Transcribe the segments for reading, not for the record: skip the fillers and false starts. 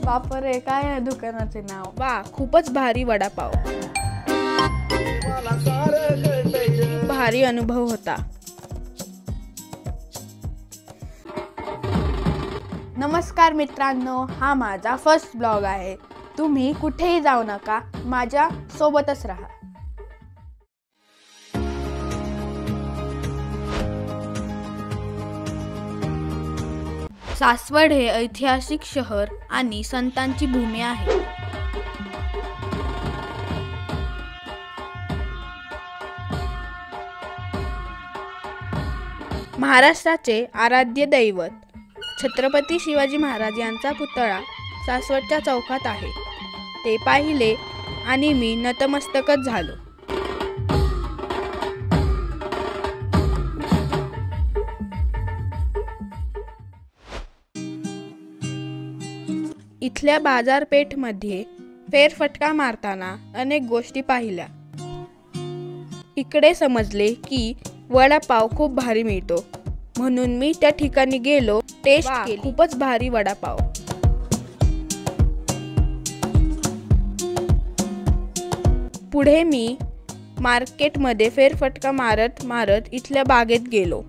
बापरे, काय आहे दुकानाचे नाव? वा, खूपच भारी वडापाव. भारी अनुभव होता. नमस्कार मित्रांनो, हा माझा फर्स्ट ब्लॉग आहे. तुम्ही कुठेही जाऊ नका, माझ्या सोबतच राहा. सासवड हे ऐतिहासिक शहर आणि संतांची भूमी आहे. महाराष्ट्राचे आराध्य दैवत छत्रपती शिवाजी महाराज यांचा पुतळा सासवडच्या चौकात आहे. ते पाहिले आणि मी नतमस्तकच झालो. इथल्या बाजारपेठमध्ये फेरफटका मारताना अनेक गोष्टी पाहिल्या. इकडे समजले की वडापाव खूप भारी मिळतो, म्हणून मी त्या ठिकाणी गेलो, टेस्ट केली. खूपच भारी वडापाव. पुढे मी मार्केटमध्ये फेरफटका मारत इथल्या बागेत गेलो.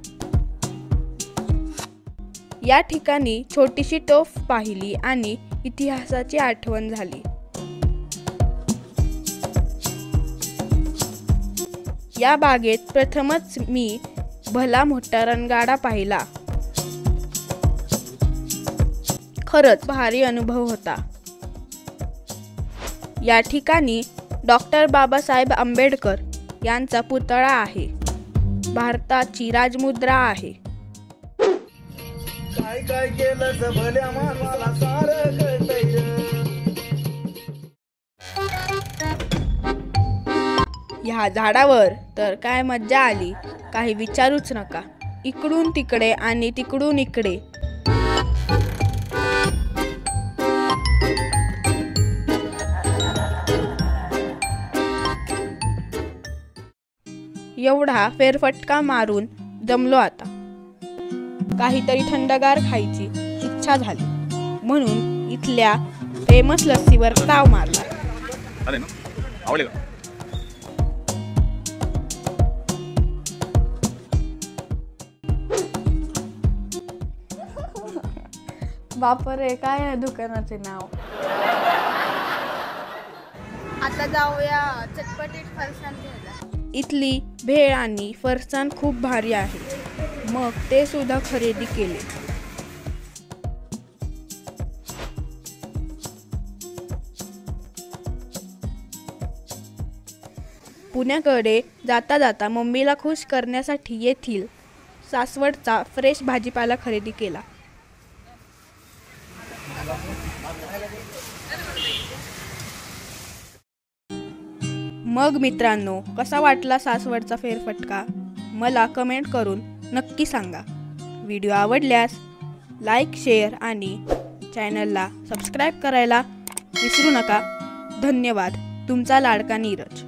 या ठिकाणी छोटीशी तोफ पाहिली आणि इतिहासाची आठवण झाली. या बागेत प्रथमच मी भला मोठा रणगाडा पाहिला. खरंच भारी अनुभव होता. या ठिकाणी डॉक्टर बाबासाहेब आंबेडकर यांचा पुतळा आहे. भारताची राजमुद्रा आहे. काय केलं भल्या माणसाला सारं कळतंय. ह्या झाडावर तर काय मज्जा आली, काही विचारूच नका. इकडून तिकडे आणि तिकडून इकडे. एवढा फेरफटका मारून दमलो. आता काहीतरी थंडगार खायची इच्छा झाली, म्हणून इथल्या फेमस लस्सीवर ताव मारला. अरे ना, आवडेल का? बापरे, काय आहे दुकानाचे नाव? आता जाऊया चटपटीत फरसाण घ्यायला. इथली भेळ आणि फरसाण खूप भारी आहे, मग ते सुद्धा खरेदी केले. पुण्याकडे जाता जाता मम्मीला खुश करण्यासाठी येथील सासवडचा फ्रेश भाजीपाला खरेदी केला. मग मित्रांनो, कसा वाटला सासवडचा फेरफटका? मला कमेंट करून नक्की सांगा. व्हिडिओ आवडल्यास लाईक, शेअर आणि चॅनलला सबस्क्राईब करायला विसरू नका. धन्यवाद. तुमचा लाडका नीरज.